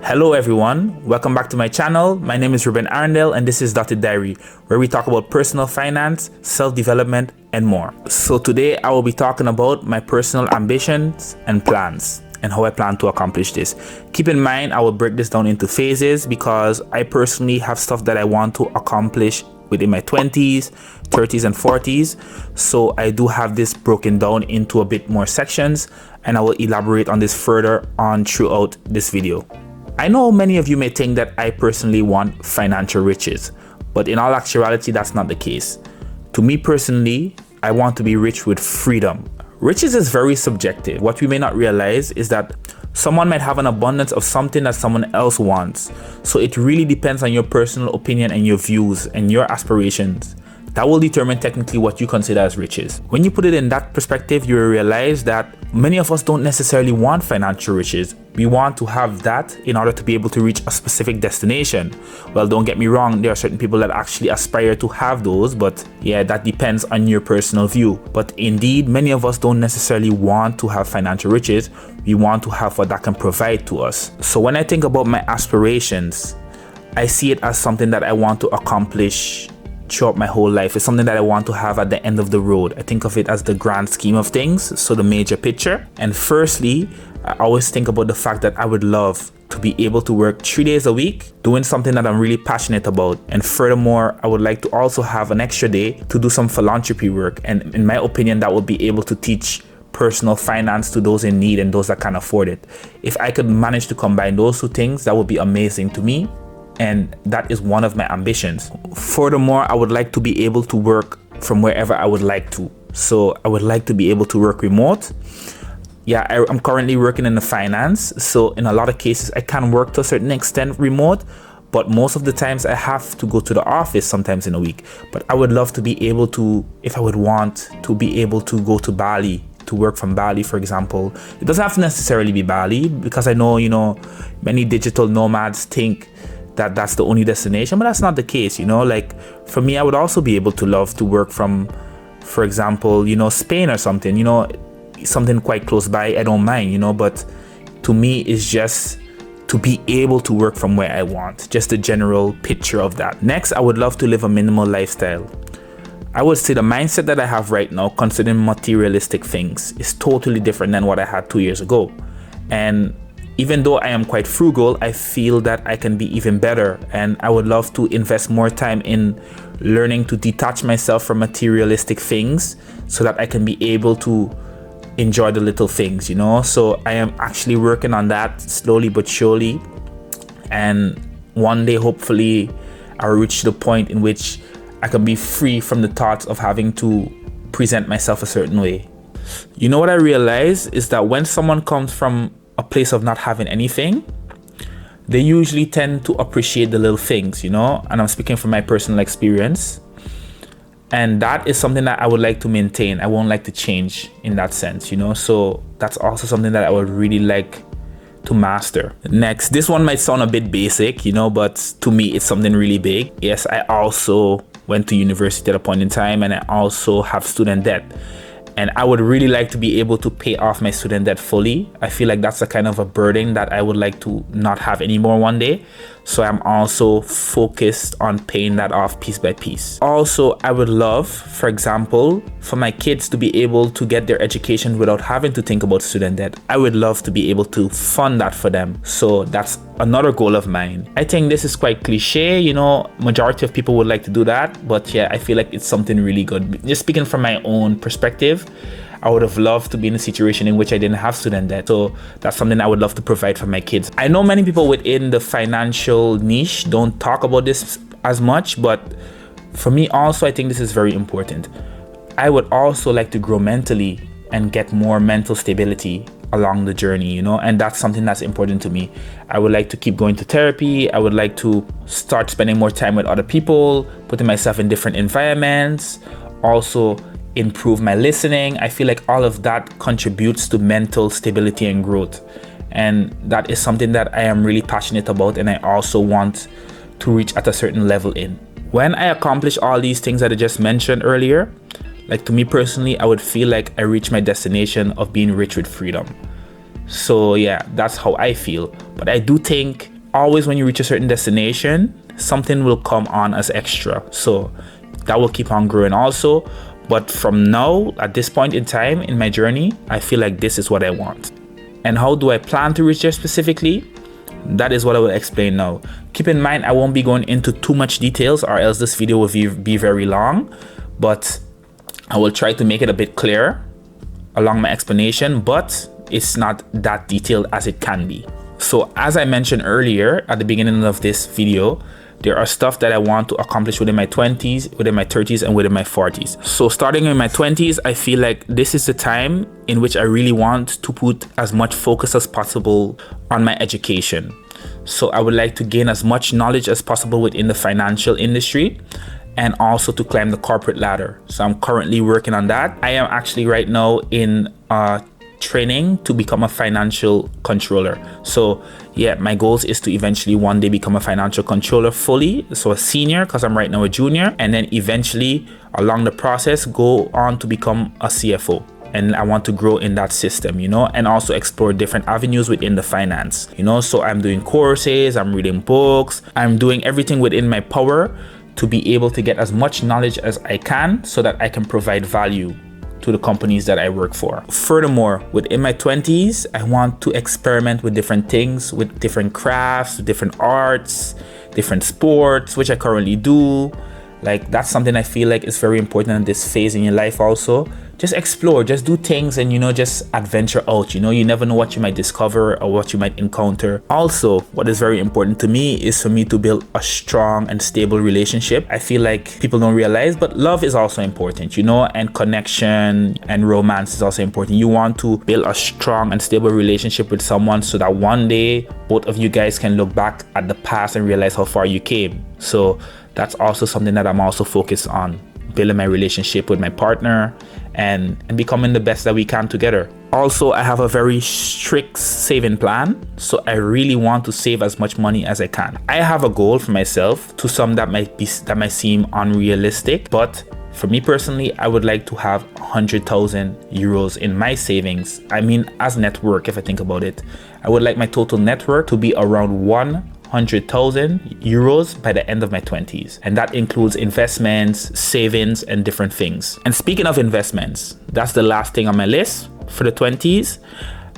Hello everyone, welcome back to my channel. My name is Ruben Arundel and this is Dotted Diary, where we talk about personal finance, self-development, and more. So today I will be talking about my personal ambitions and plans and how I plan to accomplish this. Keep in mind, I will break this down into phases because I personally have stuff that I want to accomplish within my 20s, 30s, and 40s. So I do have this broken down into a bit more sections, and I will elaborate on this further on throughout this video. I know many of you may think that I personally want financial riches, but in all actuality, that's not the case. To me personally, I want to be rich with freedom. Riches is very subjective. What we may not realize is that someone might have an abundance of something that someone else wants. So it really depends on your personal opinion and your views and your aspirations. That will determine technically what you consider as riches. When you put it in that perspective, you will realize that many of us don't necessarily want financial riches. We want to have that in order to be able to reach a specific destination. Well, don't get me wrong, there are certain people that actually aspire to have those, but yeah, that depends on your personal view. But indeed, many of us don't necessarily want to have financial riches. We want to have what that can provide to us. So when I think about my aspirations, I see it as something that I want to accomplish throughout my whole life. It's something that I want to have at the end of the road. I think of it as the grand scheme of things, so the major picture. And firstly, I always think about the fact that I would love to be able to work 3 days a week doing something that I'm really passionate about. And furthermore, I would like to also have an extra day to do some philanthropy work. And in my opinion, that would be able to teach personal finance to those in need and those that can't afford it. If I could manage to combine those two things, that would be amazing to me. And that is one of my ambitions. Furthermore, I would like to be able to work from wherever I would like to. So I would like to be able to work remote. Yeah, I'm currently working in the finance. So in a lot of cases, I can work to a certain extent remote, but most of the times I have to go to the office sometimes in a week. But I would love to be able to, if I would want to be able to go to Bali, to work from Bali, for example. It doesn't have to necessarily be Bali, because I know, many digital nomads think that that's the only destination, but that's not the case. Like for me, I would also be able to love to work from, for example, Spain or something, something quite close by. I don't mind, but to me, it's just to be able to work from where I want, just a general picture of that. Next, I would love to live a minimal lifestyle. I would say the mindset that I have right now, considering materialistic things, is totally different than what I had 2 years ago. And even though I am quite frugal, I feel that I can be even better, and I would love to invest more time in learning to detach myself from materialistic things so that I can be able to enjoy the little things, So I am actually working on that slowly but surely, and one day hopefully I'll reach the point in which I can be free from the thoughts of having to present myself a certain way. What I realize is that when someone comes from a place of not having anything, they usually tend to appreciate the little things, and I'm speaking from my personal experience, and that is something that I would like to maintain. I won't like to change in that sense, so that's also something that I would really like to master. Next, this one might sound a bit basic, but to me it's something really big. Yes, I also went to university at a point in time, and I also have student debt. And I would really like to be able to pay off my student debt fully. I feel like that's a kind of a burden that I would like to not have anymore one day. So I'm also focused on paying that off piece by piece. Also, I would love, for example, for my kids to be able to get their education without having to think about student debt. I would love to be able to fund that for them. So that's another goal of mine. I think this is quite cliche, majority of people would like to do that, but yeah, I feel like it's something really good. Just speaking from my own perspective, I would have loved to be in a situation in which I didn't have student debt. So that's something I would love to provide for my kids. I know many people within the financial niche don't talk about this as much, but for me also, I think this is very important. I would also like to grow mentally and get more mental stability along the journey, and that's something that's important to me. I would like to keep going to therapy. I would like to start spending more time with other people, putting myself in different environments, also improve my listening. I feel like all of that contributes to mental stability and growth, and that is something that I am really passionate about, and I also want to reach at a certain level in. When I accomplish all these things that I just mentioned earlier, like to me personally, I would feel like I reached my destination of being rich with freedom. So yeah, that's how I feel. But I do think always when you reach a certain destination, something will come on as extra. So that will keep on growing also. But from now, at this point in time in my journey, I feel like this is what I want. And how do I plan to reach there specifically? That is what I will explain now. Keep in mind, I won't be going into too much details or else this video will be very long, but I will try to make it a bit clearer along my explanation, but it's not that detailed as it can be. So as I mentioned earlier at the beginning of this video, there are stuff that I want to accomplish within my 20s, within my 30s, and within my 40s. So starting in my 20s, I feel like this is the time in which I really want to put as much focus as possible on my education. So I would like to gain as much knowledge as possible within the financial industry and also to climb the corporate ladder. So I'm currently working on that. I am actually right now in training to become a financial controller. So yeah, my goals is to eventually one day become a financial controller fully, so a senior, because I'm right now a junior, and then eventually along the process go on to become a CFO. And I want to grow in that system, you know, and also explore different avenues within the finance, you know. So I'm doing courses, I'm reading books, I'm doing everything within my power to be able to get as much knowledge as I can so that I can provide value to the companies that I work for. Furthermore, within my 20s, I want to experiment with different things, with different crafts, different arts, different sports, which I currently do. Like, that's something I feel like is very important in this phase in your life also. Just explore, just do things and, you know, just adventure out. You know, you never know what you might discover or what you might encounter. Also, what is very important to me is for me to build a strong and stable relationship. I feel like people don't realize, but love is also important, you know, and connection and romance is also important. You want to build a strong and stable relationship with someone so that one day both of you guys can look back at the past and realize how far you came. So that's also something that I'm also focused on, building my relationship with my partner and becoming the best that we can together. Also, I have a very strict saving plan, so I really want to save as much money as I can. I have a goal for myself, to some that might seem unrealistic, but for me personally, I would like to have 100,000 euros in my savings. I mean, as net worth, if I think about it, I would like my total net worth to be around 100,000 euros by the end of my 20s. And that includes investments, savings, and different things. And speaking of investments, that's the last thing on my list for the 20s.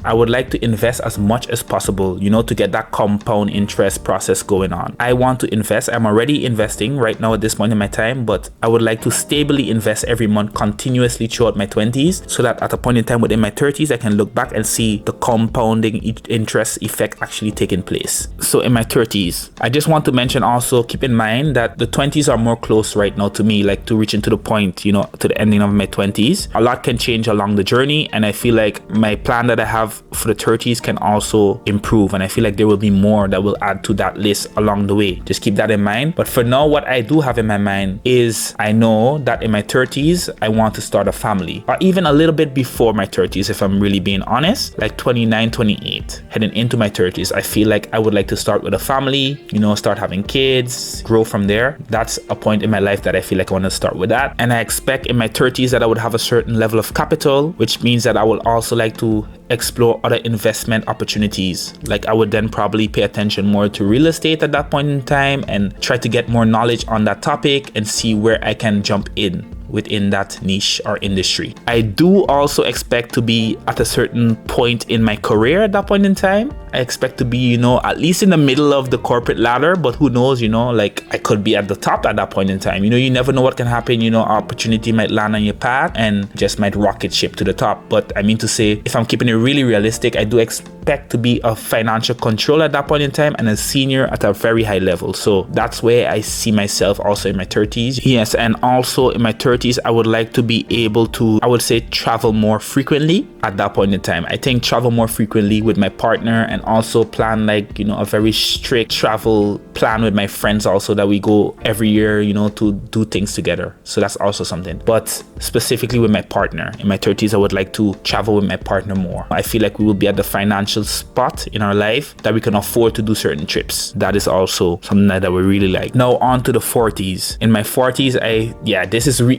I would like to invest as much as possible, you know, to get that compound interest process going on. I want to invest. I'm already investing right now at this point in my time, but I would like to stably invest every month continuously throughout my 20s so that at a point in time within my 30s, I can look back and see the compounding interest effect actually taking place. So in my 30s, I just want to mention also, keep in mind that the 20s are more close right now to me, like to reaching to the point, you know, to the ending of my 20s. A lot can change along the journey, and I feel like my plan that I have for the 30s can also improve, and I feel like there will be more that will add to that list along the way. Just keep that in mind. But for now, what I do have in my mind is I know that in my 30s I want to start a family, or even a little bit before my 30s if I'm really being honest, like 29, 28, heading into my 30s. I feel like I would like to start with a family, you know, start having kids, grow from there. That's a point in my life that I feel like I want to start with that. And I expect in my 30s that I would have a certain level of capital, which means that I will also like to explore other investment opportunities. Like I would then probably pay attention more to real estate at that point in time and try to get more knowledge on that topic and see where I can jump in within that niche or industry. I do also expect to be at a certain point in my career at that point in time. I expect to be, you know, at least in the middle of the corporate ladder, but who knows, you know, like I could be at the top at that point in time. You know, you never know what can happen. You know, opportunity might land on your path and just might rocket ship to the top. But I mean to say, if I'm keeping it really realistic, I do expect to be a financial controller at that point in time and a senior at a very high level. So that's where I see myself also in my 30s. Yes, and also in my 30s, I would like to be able to, I would say, travel more frequently at that point in time. I think travel more frequently with my partner, and also plan like, you know, a very strict travel plan with my friends also, that we go every year, you know, to do things together. So that's also something. But specifically with my partner, in my 30s, I would like to travel with my partner more. I feel like we will be at the financial spot in our life that we can afford to do certain trips. That is also something that I would really like. Now on to the 40s. In my 40s,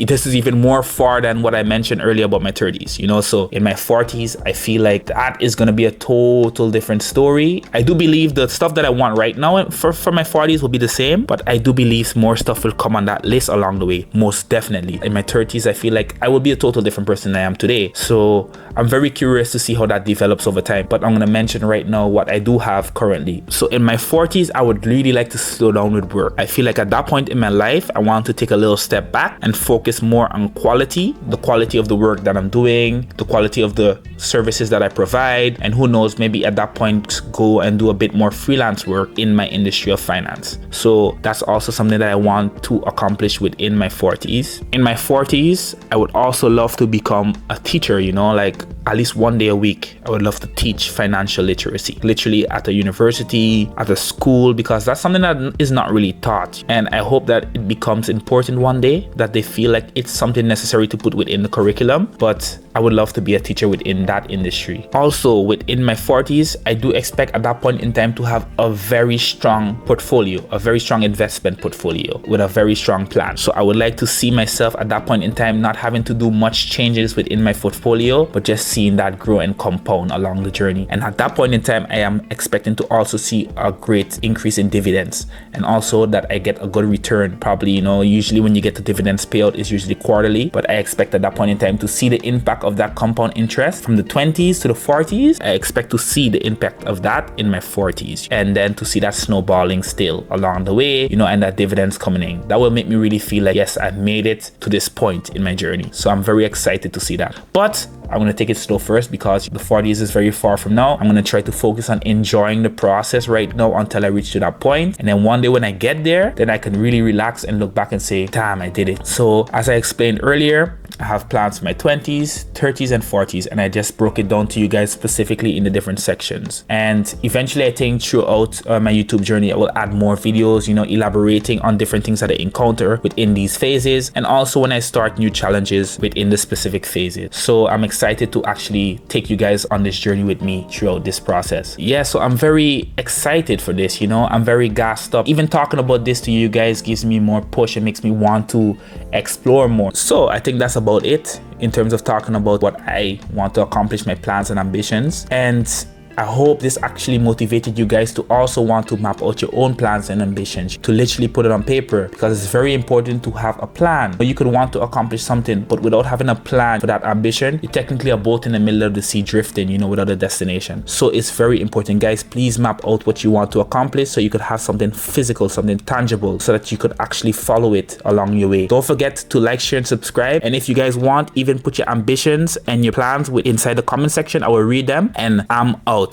this is even more far than what I mentioned earlier about my 30s, you know. So in my 40s, I feel like that is going to be a total different story. I do believe the stuff that I want right now for my 40s will be the same, but I do believe more stuff will come on that list along the way, most definitely. In my 30s, I feel like I will be a total different person than I am today. So I'm very curious to see how that develops over time, but I'm going to mention right now what I do have currently. So in my 40s, I would really like to slow down with work. I feel like at that point in my life, I want to take a little step back and focus more on quality, the quality of the work that I'm doing, the quality of the services that I provide, and who knows, maybe at that point go and do a bit more freelance work in my industry of finance. So that's also something that I want to accomplish within my 40s. In my 40s, I would also love to become a teacher, you know, like at least one day a week. I would love to teach financial literacy, literally at a university, at a school, because that's something that is not really taught. And I hope that it becomes important one day, that they feel like it's something necessary to put within the curriculum. But I would love to be a teacher within that industry. Also, within my 40s, I do expect at that point in time to have a very strong portfolio, a very strong investment portfolio with a very strong plan. So I would like to see myself at that point in time not having to do much changes within my portfolio, but just seeing that grow and compound along the journey. And at that point in time, I am expecting to also see a great increase in dividends, and also that I get a good return. Probably, you know, usually when you get the dividends payout is usually quarterly, but I expect at that point in time to see the impact of that compound interest from the 20s to the 40s. I expect to see the impact of that in my 40s, and then to see that snowballing still along the way, you know, and that dividends coming in. That will make me really feel like, yes, I've made it to this point in my journey. So I'm very excited to see that. But I'm going to take it slow first because the 40s is very far from now. I'm going to try to focus on enjoying the process right now until I reach to that point. And then one day when I get there, then I can really relax and look back and say, damn, I did it. So as I explained earlier, I have plans for my 20s, 30s, and 40s. And I just broke it down to you guys specifically in the different sections. And eventually I think throughout my YouTube journey, I will add more videos, you know, elaborating on different things that I encounter within these phases. And also when I start new challenges within the specific phases. So I'm excited to actually take you guys on this journey with me throughout this process. Yeah, so I'm very excited for this, you know, I'm very gassed up. Even talking about this to you guys gives me more push and makes me want to explore more. So I think that's about it in terms of talking about what I want to accomplish, my plans and ambitions. And I hope this actually motivated you guys to also want to map out your own plans and ambitions, to literally put it on paper, because it's very important to have a plan. You could want to accomplish something, but without having a plan for that ambition, you technically are both in the middle of the sea drifting, you know, without a destination. So it's very important, guys. Please map out what you want to accomplish so you could have something physical, something tangible, so that you could actually follow it along your way. Don't forget to like, share, and subscribe. And if you guys want, even put your ambitions and your plans inside the comment section. I will read them, and I'm out.